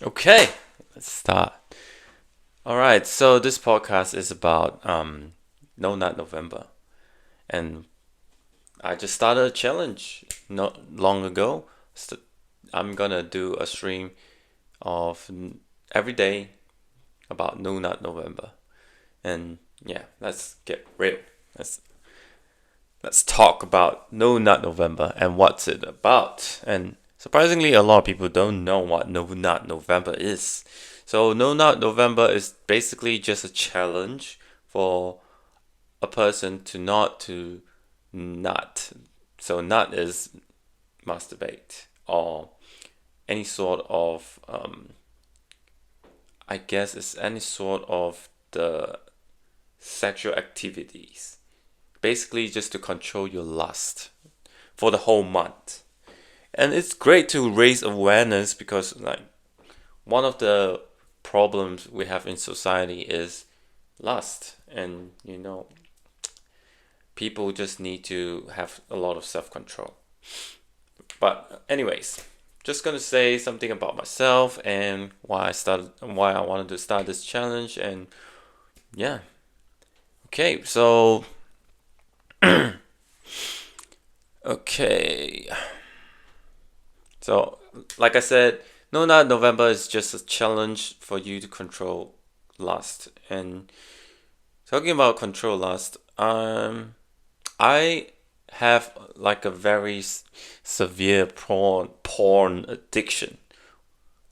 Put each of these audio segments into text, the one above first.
Okay, let's start. All right, so this podcast is about No Not November, and I just started a challenge not long ago. I'm gonna do a stream of every day about No Not November, and yeah, let's get real. Let's let's talk about No Not November and what's it about. And surprisingly, a lot of people don't know what No Not November is. So No Not November is basically just a challenge for a person to not to nut. So nut is masturbate or any sort of I guess it's any sort of the sexual activities. Basically just to control your lust for the whole month. And it's great to raise awareness because like one of the problems we have in society is lust, and people just need to have a lot of self-control. But anyways, just gonna say something about myself and why I wanted to start this challenge. And yeah, okay, so okay, so like I said, No Not November is just a challenge for you to control lust. And talking about control lust, I have like a very severe porn addiction.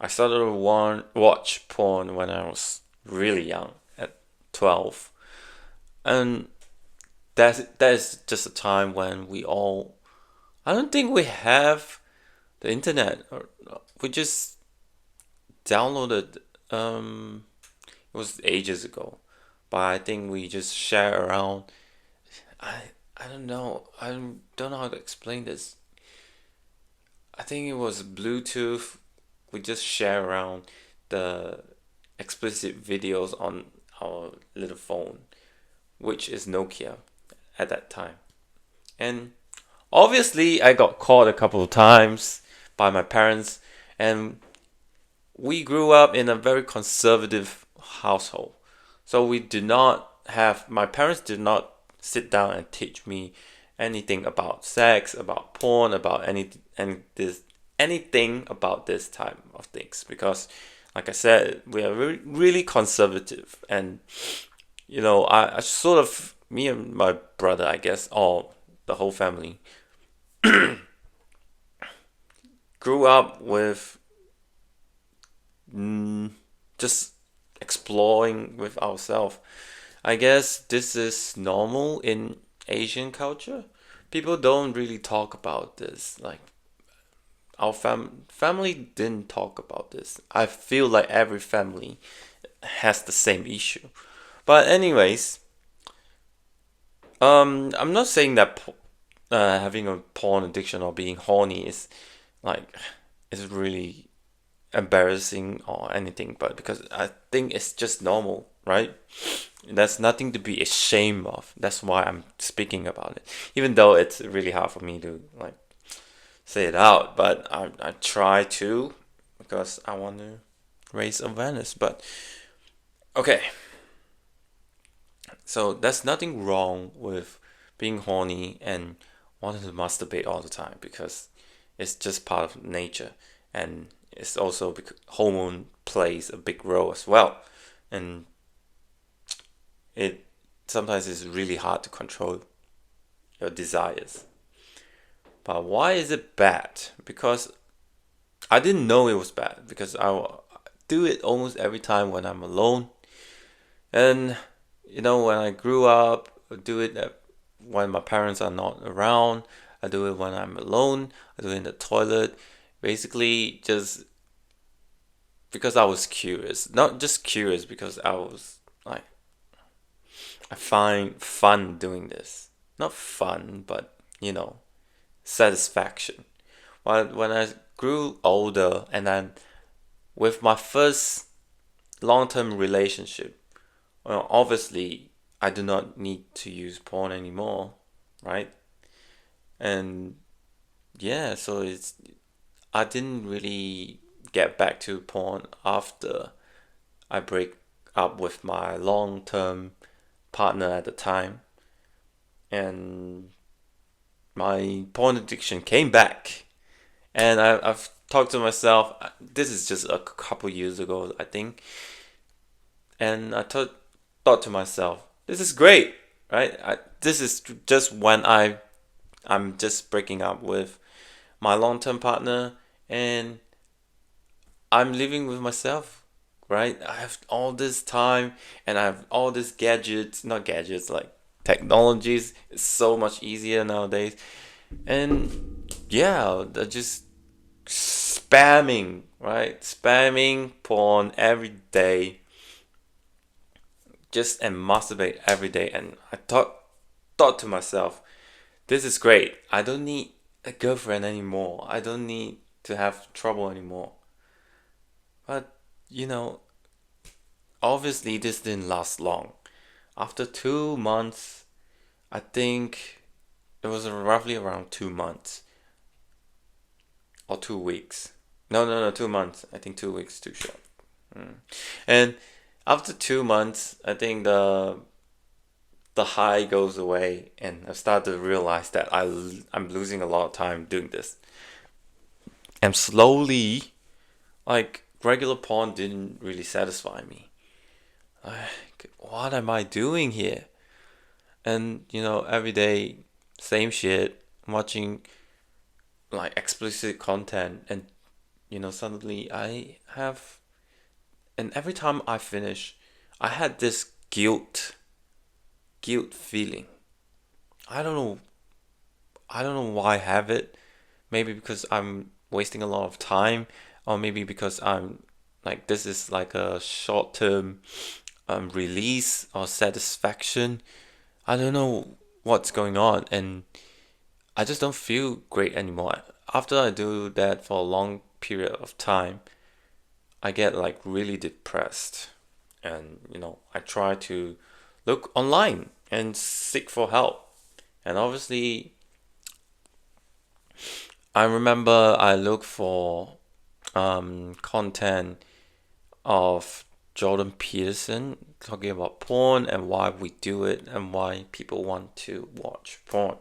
I started to watch porn when I was really young, at 12, and that is just a time when we all. I don't think we have the internet, or we just downloaded. It was ages ago, but I think we just share around. I don't know. I don't know how to explain this. I think it was Bluetooth. We just share around the explicit videos on our little phone, which is Nokia at that time. And obviously, I got caught a couple of times by my parents, and we grew up in a very conservative household. So we did not have, my parents did not sit down and teach me anything about sex, about porn, about anything about this type of things, because like I said, we are really conservative. And I sort of, me and my brother, I guess, or the whole family, grew up with just exploring with ourselves. I guess this is normal in Asian culture. People don't really talk about this. Like our family didn't talk about this. I feel like every family has the same issue. But anyways, I'm not saying that having a porn addiction or being horny like is really embarrassing or anything, but because I think it's just normal, right? There's nothing to be ashamed of. That's why I'm speaking about it, even though it's really hard for me to like say it out. But I try to, because I want to raise awareness. But okay, so there's nothing wrong with being horny and wanting to masturbate all the time, because it's just part of nature. And it's also because hormone plays a big role as well. And it sometimes is really hard to control your desires. But why is it bad? Because I didn't know it was bad, because I do it almost every time when I'm alone. And when I grew up, I do it when my parents are not around. I do it when I'm alone. I do it in the toilet. Basically, just because I was curious. Not just curious, because I was like, I find fun doing this. Not fun, but satisfaction. When I grew older, and then with my first long-term relationship, well, obviously I do not need to use porn anymore, right? And yeah, so I didn't really get back to porn after I break up with my long-term partner at the time, and my porn addiction came back. And I've talked to myself. This is just a couple years ago, I think, and I thought to myself, this is great, right? This is just when I'm just breaking up with my long-term partner, and I'm living with myself, right? I have all this time, and I have all these gadgets, not gadgets, like technologies. It's so much easier nowadays. And yeah, they're just spamming, right? Spamming porn every day, just and masturbate every day. And I thought to myself, this is great. I don't need a girlfriend anymore. I don't need to have trouble anymore. But you know, obviously this didn't last long. After 2 months, I think it was roughly around 2 months or 2 weeks. No, 2 months. I think 2 weeks too short. And after 2 months, I think the high goes away, and I start to realize that I'm losing a lot of time doing this. And slowly, like regular porn didn't really satisfy me. Like, what am I doing here? And every day, same shit, watching like explicit content, and suddenly and every time I finish, I had this guilt feeling. I don't know. I don't know why I have it. Maybe because I'm wasting a lot of time, or maybe because I'm like this is like a short term release or satisfaction. I don't know what's going on, and I just don't feel great anymore. After I do that for a long period of time, I get like really depressed, and I try to look online and seek for help. And obviously, I remember I look for content of Jordan Peterson talking about porn and why we do it and why people want to watch porn.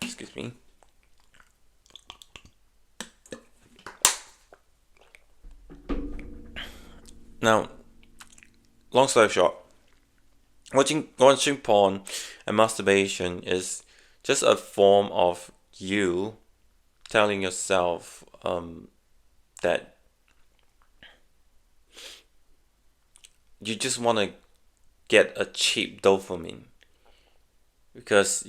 Excuse me. Now, long story short, watching porn and masturbation is just a form of you telling yourself that you just want to get a cheap dopamine because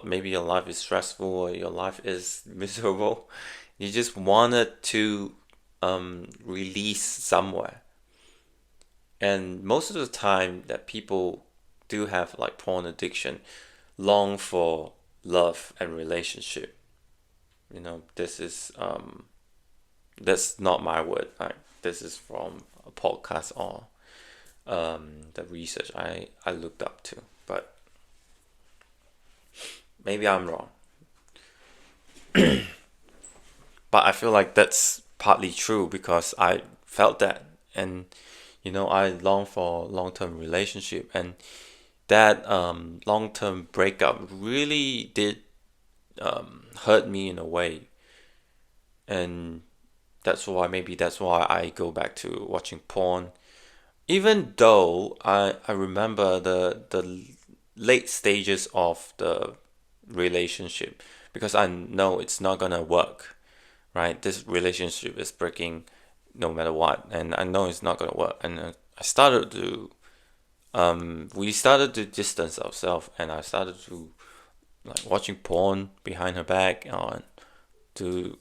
maybe your life is stressful or your life is miserable. You just wanted to release somewhere. And most of the time that people do have like porn addiction, long for love and relationship. This is that's not my word. This is from a podcast or the research I looked up to, but maybe I'm wrong. But I feel like that's partly true because I felt that, and I long for long-term relationship, and that long-term breakup really did hurt me in a way, and that's why I go back to watching porn, even though I remember the late stages of the relationship, because I know it's not gonna work, right? This relationship is breaking no matter what, and I know it's not gonna work, and we started to distance ourselves, and I started to like watching porn behind her back, and to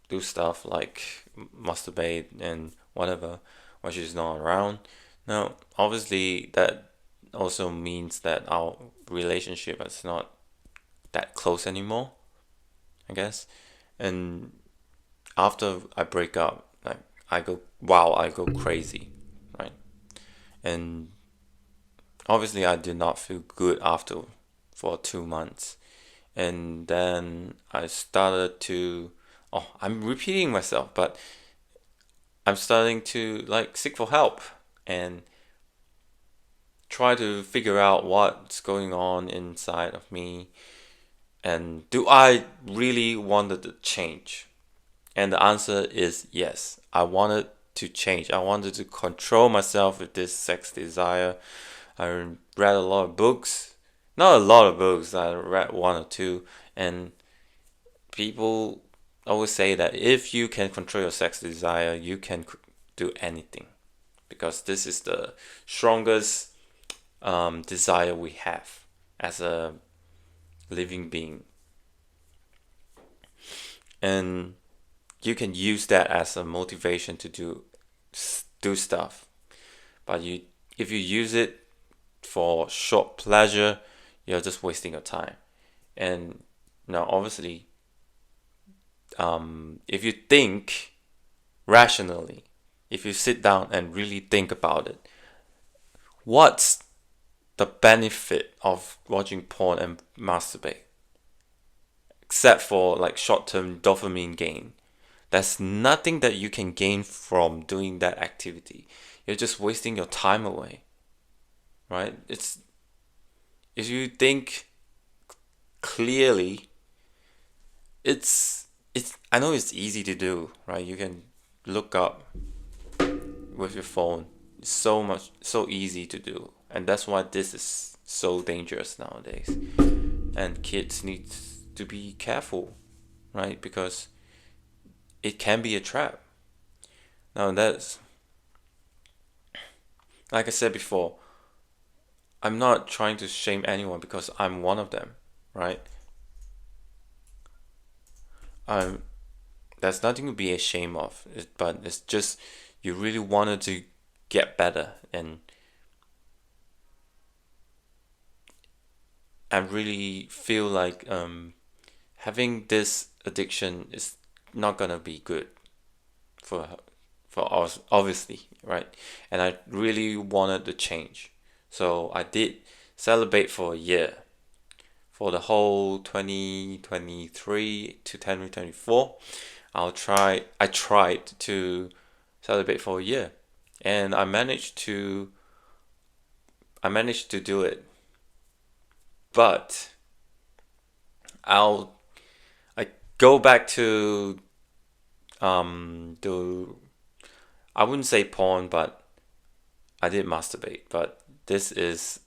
do stuff like masturbate and whatever when she's not around. Now, obviously, that also means that our relationship is not that close anymore, I guess. And after I break up, like I go crazy, right? And obviously, I did not feel good after for 2 months, and then I started to Oh, I'm repeating myself, but I'm starting to like seek for help and try to figure out what's going on inside of me, and do I really wanted to change? And the answer is yes. I wanted to change. I wanted to control myself with this sex desire. I read a lot of books. Not a lot of books. I read one or two. And people always say that if you can control your sex desire, you can do anything. Because this is the strongest desire we have as a living being. And you can use that as a motivation to do stuff. But if you use it for short pleasure, you're just wasting your time. And now, obviously, if you think rationally, if you sit down and really think about it, what's the benefit of watching porn and masturbate? Except for like short-term dopamine gain. There's nothing that you can gain from doing that activity. You're just wasting your time away, right? It's if you think clearly, it's I know it's easy to do, right? You can look up with your phone. It's so easy to do, and that's why this is so dangerous nowadays. And kids need to be careful, right? Because it can be a trap. Now that's like I said before, I'm not trying to shame anyone because I'm one of them, right? Um, there's nothing to be ashamed of, but it's just you really wanted to get better, and I really feel like having this addiction is not gonna be good for us, obviously, right? And I really wanted to change, so I did celebrate for a year, for the whole 2023 to 2024. I tried to celebrate for a year, and I managed to do it. But I'll I go back to the I wouldn't say porn, but I did masturbate. But this is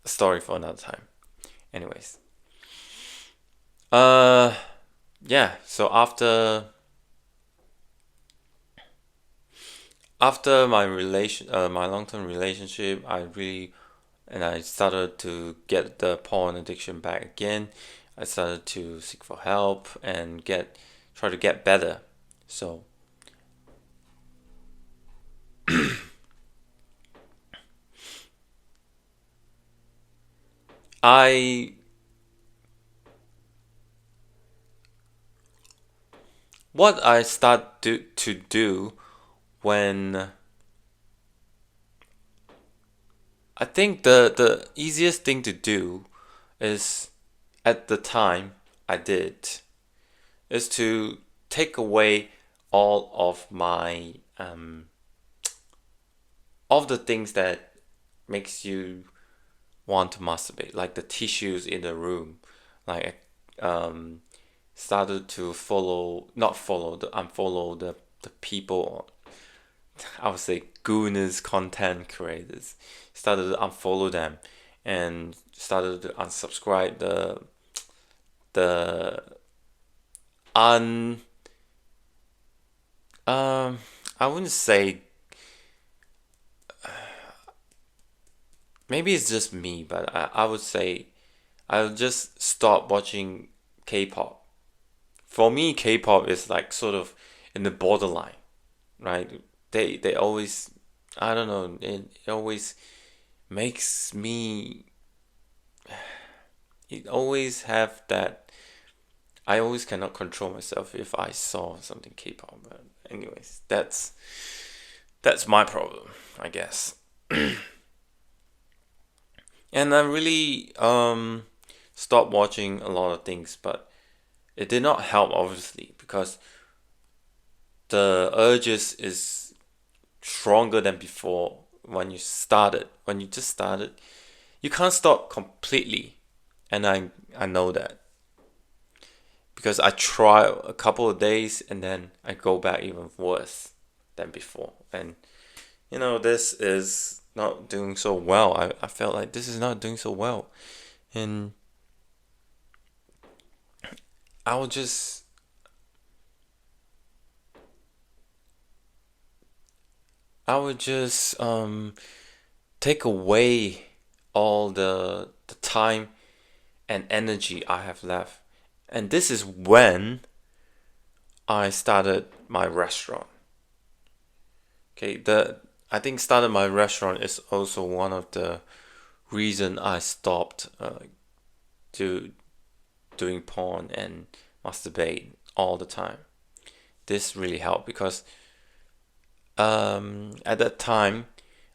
a story for another time. Anyways, uh, yeah. So after my long term relationship, I started to get the porn addiction back again. I started to seek for help and try to get better. So I what I start to do when I think the easiest thing to do is at the time I did is to take away all of the things that makes you want to masturbate, like the tissues in the room, like um started to not follow the unfollow the people, I would say gooners, content creators, started to unfollow them and started to unsubscribe the un I wouldn't say, maybe it's just me, but I would say I'll just stop watching K-pop. For me, K-pop is like sort of in the borderline, right? They always, I don't know, it always makes me, it always have that, I always cannot control myself if I saw something K-pop. But anyways, that's my problem, I guess. And I really stopped watching a lot of things, but it did not help, obviously, because the urges is stronger than before when you started. When you just started, you can't stop completely, and I know that because I try a couple of days and then I go back even worse than before, and this is not doing so well. I felt like this is not doing so well, and I would just I would just take away all the time and energy I have left. And this is when I started my restaurant. Okay, the I think started my restaurant is also one of the reason I stopped to doing porn and masturbate all the time. This really helped because at that time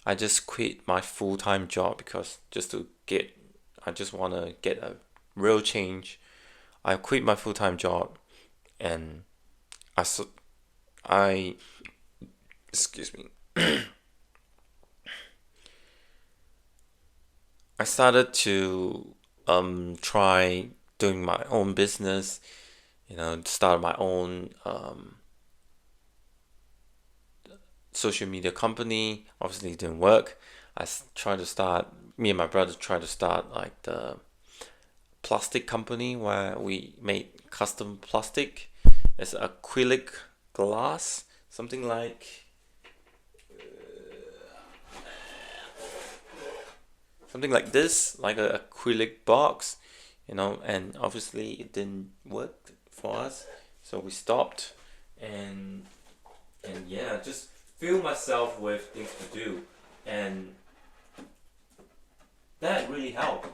I just quit my full-time job because I just want to get a real change. I quit my full-time job and I I excuse me. I started to try doing my own business, start my own social media company. Obviously, it didn't work. Tried to start. Me and my brother tried to start like the plastic company where we made custom plastic. It's acrylic glass, something like this, like a acrylic box, and obviously it didn't work for us, so we stopped, and yeah, just fill myself with things to do, and that really helped,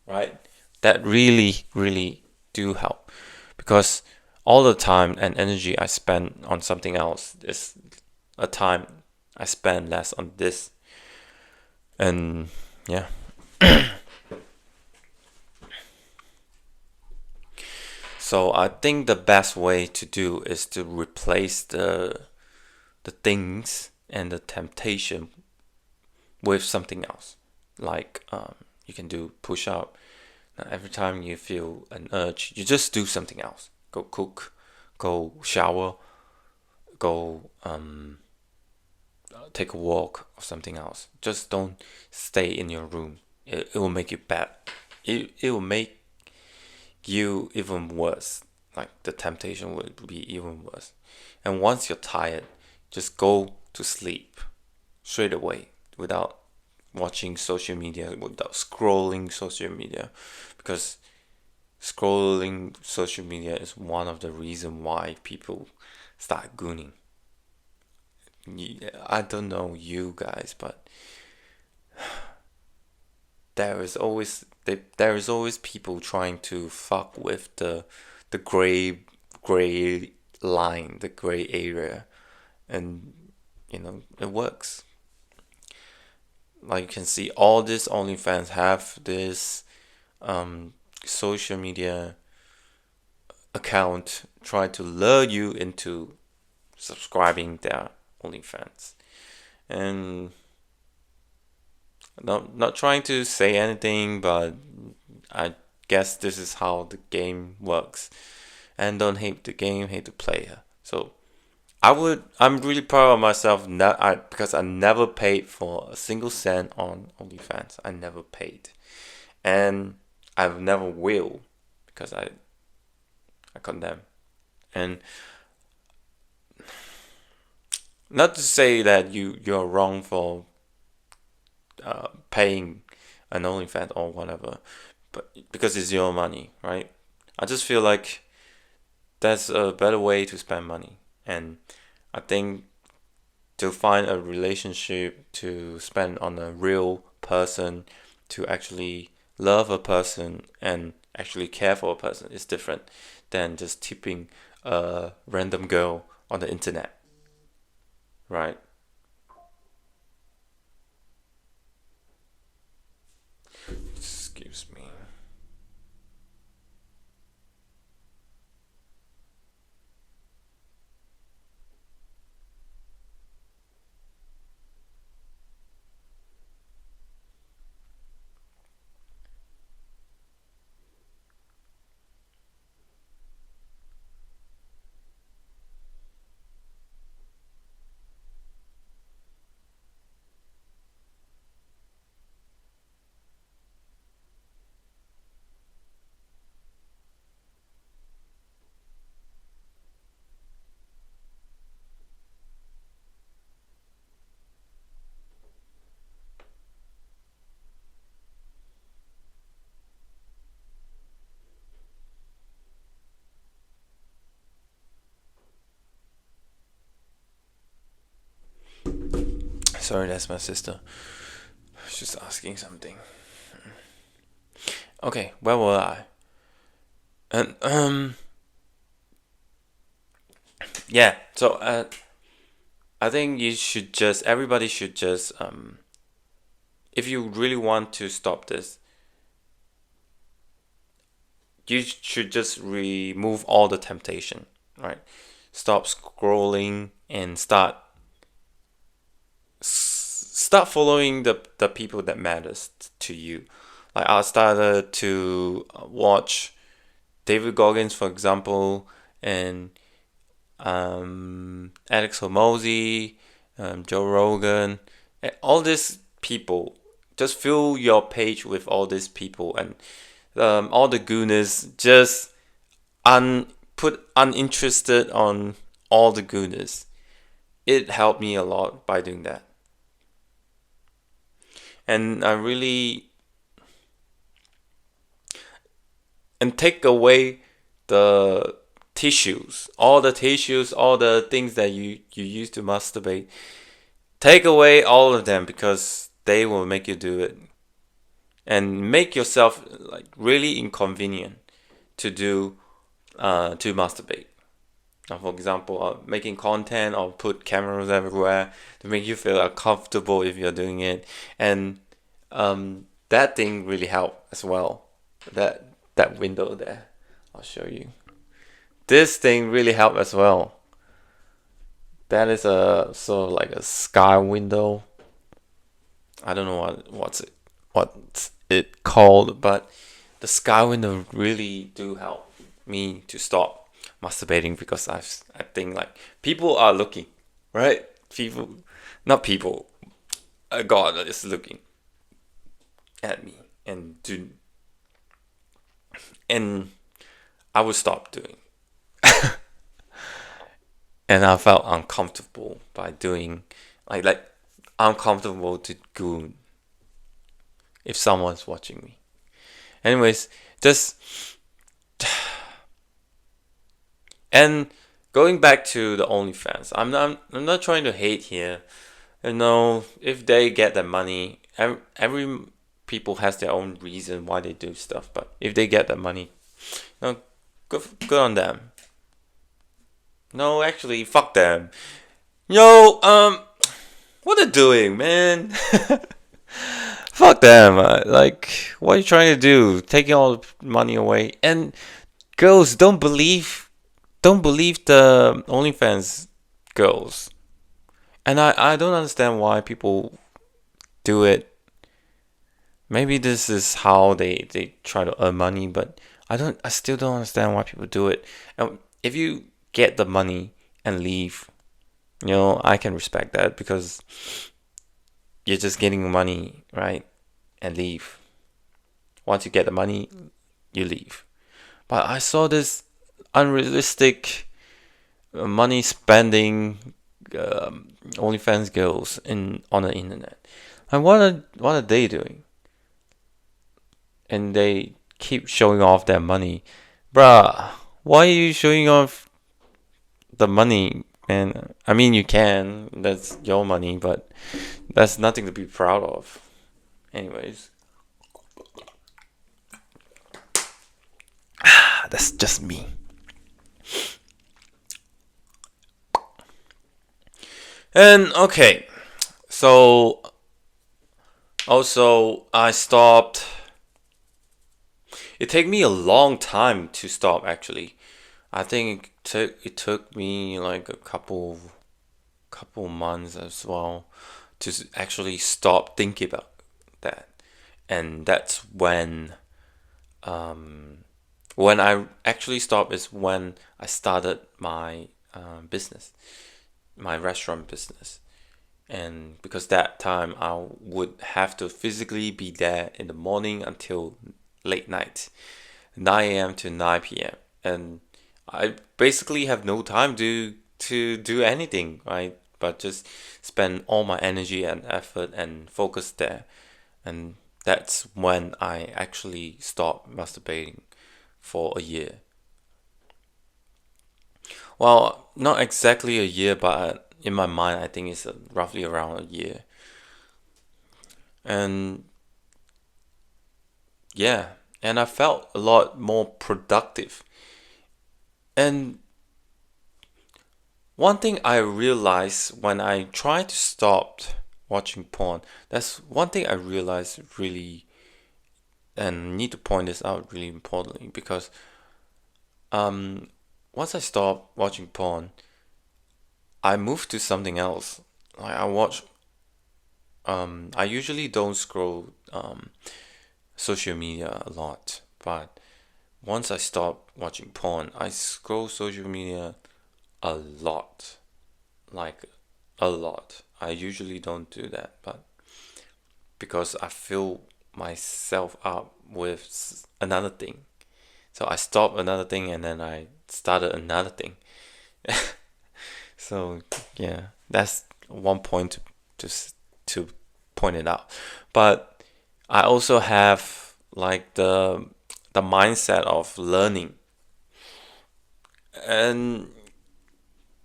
right? That really, really do help because all the time and energy I spend on something else is a time I spend less on this, and yeah. So I think the best way to do is to replace the things and the temptation with something else. Like you can do push up. Every time you feel an urge, you just do something else. Go cook, go shower, go take a walk or something else. Just don't stay in your room. It will make you bad. It will make you even worse. Like the temptation would be even worse. And once you're tired, just go to sleep straight away without watching social media, without scrolling social media, because scrolling social media is one of the reason why people start gooning. I don't know you guys, but there is always people trying to fuck with the gray line, the gray area, and it works. Like you can see, all these OnlyFans have this social media account try to lure you into subscribing their OnlyFans, and not trying to say anything, but I guess this is how the game works. And don't hate the game, hate the player. So I'm really proud of myself because I never paid for a single cent on OnlyFans. I never paid, and I never will because I condemn. And not to say that you're wrong for paying an OnlyFans or whatever, but because it's your money, right? I just feel like that's a better way to spend money, and I think to find a relationship, to spend on a real person, to actually love a person and actually care for a person is different than just tipping a random girl on the internet, right? Excuse me. sorry, that's my sister. She's asking something. Okay, where were I? And yeah. So I think everybody should just if you really want to stop this, you should just remove all the temptation, right? Stop scrolling and start following the people that matters to you. Like I started to watch David Goggins, for example, and Alex Hormozy, Joe Rogan, and all these people. Just fill your page with all these people, and all the gooners. Just put uninterested on all the gooners. It helped me a lot by doing that, and I really take away the all the things that you use to masturbate. Take away all of them because they will make you do it, and make yourself like really inconvenient to do to masturbate. Now, for example, making content or put cameras everywhere to make you feel uncomfortable if you're doing it, and that thing really helped as well. That window there, I'll show you. This thing really helped as well. That is a sort of like a sky window. I don't know what's it called, but the sky window really do help me to stop masturbating because I think like people are looking, right? Not people. God is looking at me and I would stop doing. And I felt uncomfortable by doing like uncomfortable to goon if someone's watching me. Anyways, just and going back to the OnlyFans, I'm not trying to hate here. You know, if they get the money, every people has their own reason why they do stuff. But if they get the money, you know, good on them. No, actually, fuck them. Yo, what are they doing, man? Fuck them. Like, what are you trying to do? Taking all the money away. And girls, don't believe the OnlyFans girls. And I don't understand why people do it. Maybe this is how they try to earn money, but I still don't understand why people do it. And if you get the money and leave, you know, I can respect that because you're just getting money, right? And leave. Once you get the money, you leave. But I saw this unrealistic money spending OnlyFans girls on the internet. And what are they doing? And they keep showing off their money. Bruh, why are you showing off the money? And I mean, you can. That's your money, but that's nothing to be proud of. Anyways. That's just me. And okay. So also I stopped. It took me a long time to stop actually. I think it took me like a couple months as well to actually stop thinking about that. And that's when I actually stopped is when I started my business, my restaurant business. And because that time I would have to physically be there in the morning until late night, 9 a.m. to 9 p.m. And I basically have no time to do anything, right? But just spend all my energy and effort and focus there. And that's when I actually stopped masturbating for a year. Well, not exactly a year, but in my mind, I think it's roughly around a year. And yeah, and I felt a lot more productive. And one thing I realized when I tried to stop watching porn, that's one thing I realized really, and need to point this out really importantly, because um once I stopped watching porn, I moved to something else. Like I usually don't scroll social media a lot, but once I stop watching porn, I scroll social media a lot. Like a lot. I usually don't do that, but because I fill myself up with another thing. So I stopped another thing and then I started another thing. So yeah, that's one point to point it out. But I also have like the mindset of learning. And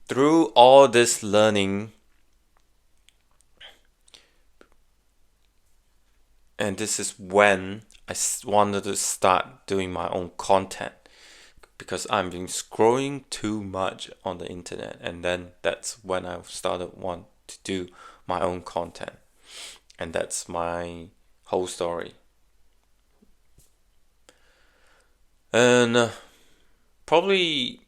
through all this learning, and this is when I wanted to start doing my own content, because I've been scrolling too much on the internet, and then that's when I started want to do my own content, and that's my whole story. And probably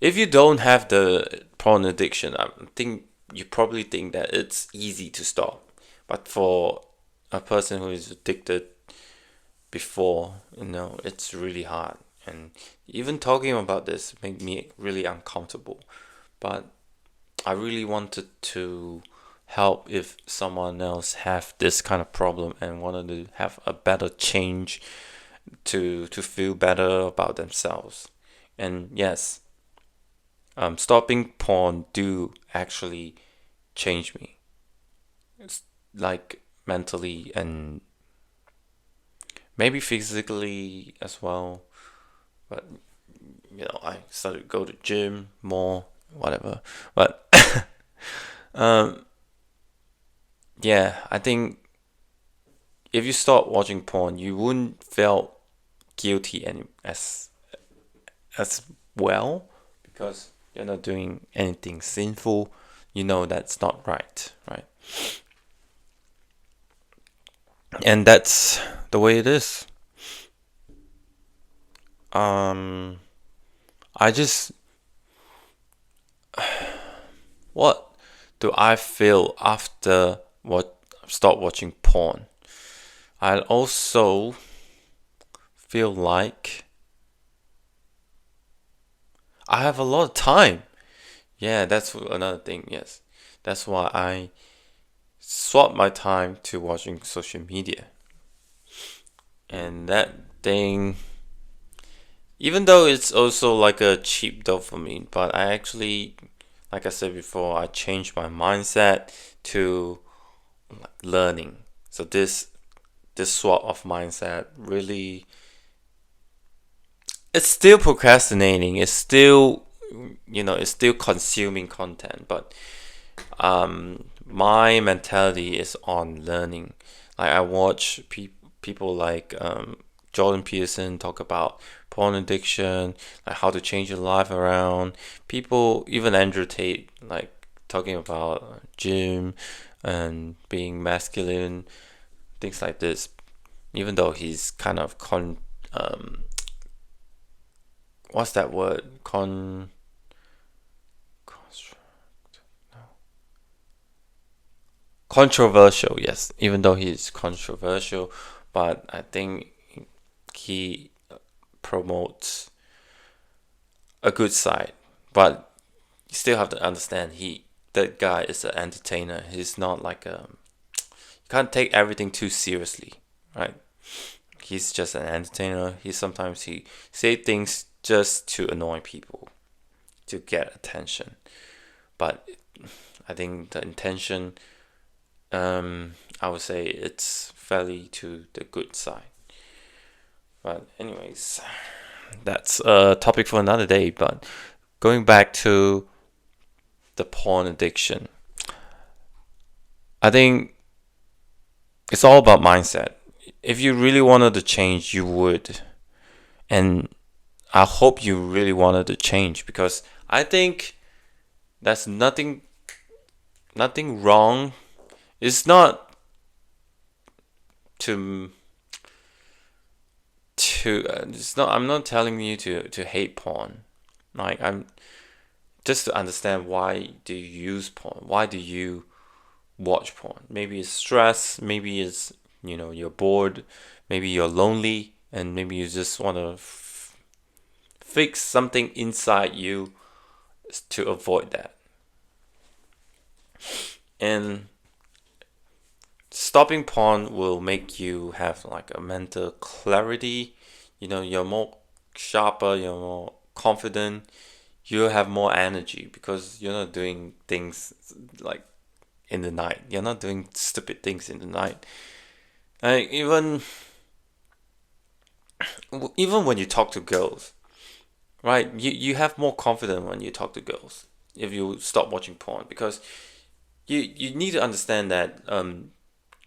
if you don't have the porn addiction, I think you probably think that it's easy to stop. But for a person who is addicted before, it's really hard. And even talking about this made me really uncomfortable. But I really wanted to help if someone else have this kind of problem and wanted to have a better change to feel better about themselves. And yes, stopping porn do actually change me. It's like mentally and maybe physically as well. But I started to go to gym more, whatever. But um, yeah, I think if you stop watching porn, you wouldn't feel guilty any as well, because you're not doing anything sinful. You know that's not right, right? And that's the way it is. Um, I just what do I feel after what stop watching porn? I also feel like I have a lot of time. Yeah, that's another thing. Yes, that's why I swap my time to watching social media. And that thing, even though it's also like a cheap dopamine, but I actually, like I said before, I changed my mindset to learning. So this swap of mindset really, it's still procrastinating. It's still, it's still consuming content, but my mentality is on learning. Like I watch people like Jordan Peterson talk about porn addiction, like how to change your life around. People, even Andrew Tate, like talking about gym and being masculine, things like this. Even though he's kind of what's that word? Controversial, yes. Even though he's controversial, but I think he promotes a good side. But you still have to understand that guy is an entertainer. He's not like you can't take everything too seriously, right? He's just an entertainer. He say things just to annoy people, to get attention. But I think the intention, I would say it's fairly to the good side. But anyways, that's a topic for another day. But going back to the porn addiction. I think it's all about mindset. If you really wanted to change, you would. And I hope you really wanted to change, because I think there's nothing wrong. It's not to it's not, I'm not telling you to hate porn. Like, I'm just to understand, why do you use porn? Why do you watch porn? Maybe it's stress, maybe it's, you're bored, maybe you're lonely, and maybe you just want to fix something inside you to avoid that. And stopping porn will make you have like a mental clarity. You're more sharper, you're more confident, you have more energy, because you're not doing things like in the night. You're not doing stupid things in the night. Like, even when you talk to girls, right? You have more confidence when you talk to girls if you stop watching porn, because you need to understand that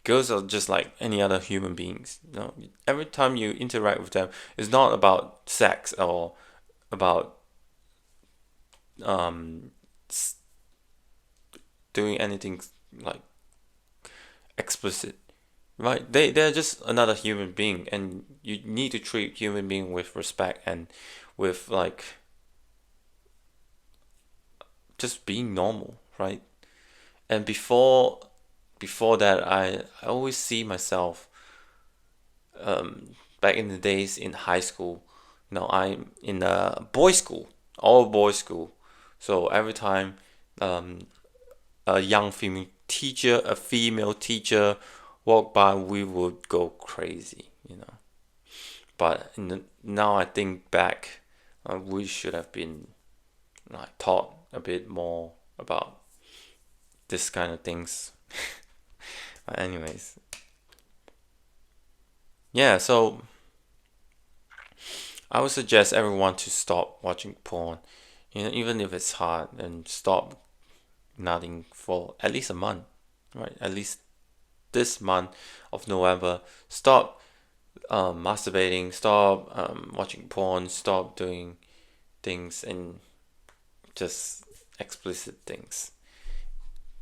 girls are just like any other human beings. Every time you interact with them, it's not about sex or about um doing anything like explicit, right? They're just another human being, and you need to treat human being with respect and with like just being normal, right? And before that, I always see myself back in the days in high school. I'm in a boys' school, all boys' school. So every time um, a female teacher walked by, we would go crazy. But now I think back, we should have been like taught a bit more about this kind of things. But anyways, yeah. So I would suggest everyone to stop watching porn. Even if it's hard, and stop nothing for at least a month, right? At least this month of November, stop masturbating, stop watching porn, stop doing things and just explicit things,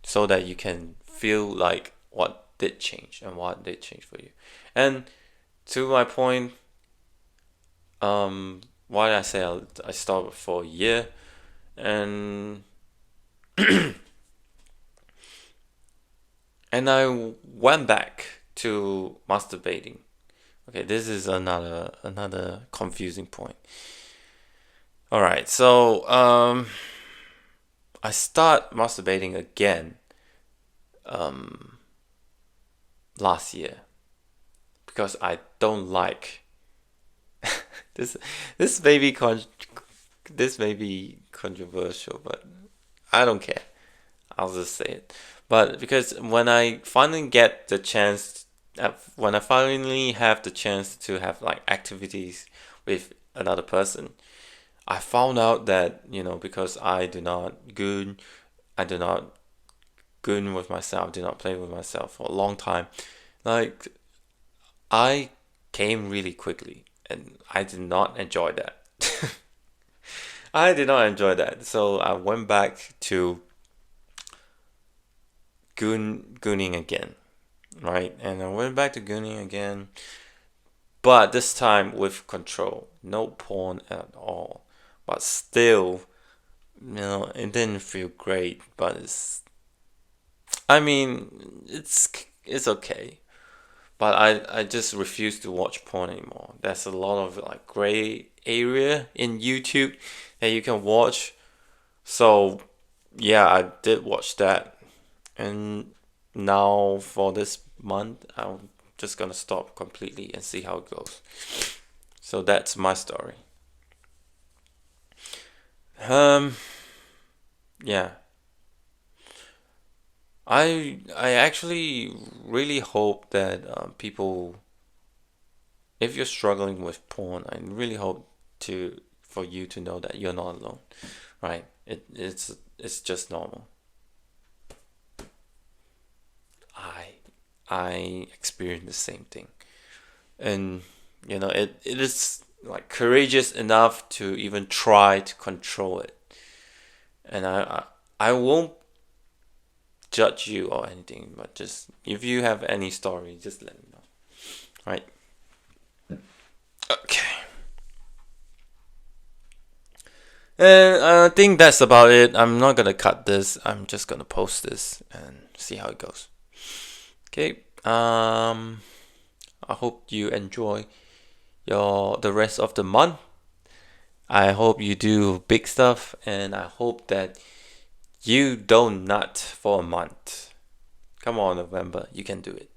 so that you can feel like what did change and what did change for you. And to my point, why did I say I stopped for a year? And and I went back to masturbating. Okay, this is another confusing point. All right, so I start masturbating again last year, because I don't like this. This may be controversial, but I don't care. I'll just say it. But because when I finally get the chance, when I finally have the chance to have like activities with another person, I found out that, because I do not goon, I do not goon with myself, do not play with myself for a long time. Like, I came really quickly, and I did not enjoy that. I did not enjoy that. So I went back to gooning again, right? And I went back to gooning again, but this time with control, no porn at all. But still, it didn't feel great. But I mean, it's okay. But I just refuse to watch porn anymore. There's a lot of like gray area in YouTube that you can watch. So yeah, I did watch that. And now for this month, I'm just gonna stop completely and see how it goes. So that's my story. Yeah. I actually really hope that people, if you're struggling with porn, I really hope to for you to know that you're not alone, right? It's just normal. I experienced the same thing, and it is like courageous enough to even try to control it, and I won't judge you or anything, but just if you have any story, just let me know, right? Okay. And I think that's about it. I'm not gonna cut this. I'm just gonna post this and see how it goes. Okay. I hope you enjoy the rest of the month. I hope you do big stuff, and I hope that you don't nut for a month. Come on, November, you can do it.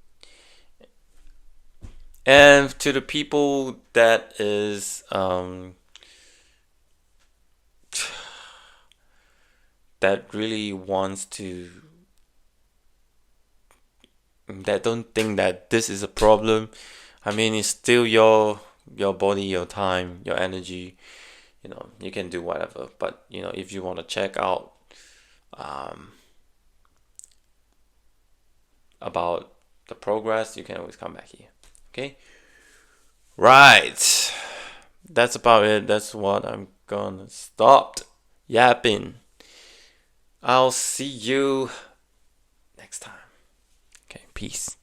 And to the people that is that really wants to, that don't think that this is a problem. I mean, it's still your body, your time, your energy. You can do whatever. But if you want to check out um, about the progress, you can always come back here. Okay. Right. That's about it. That's what I'm gonna stop yapping. I'll see you next time. Okay. Peace.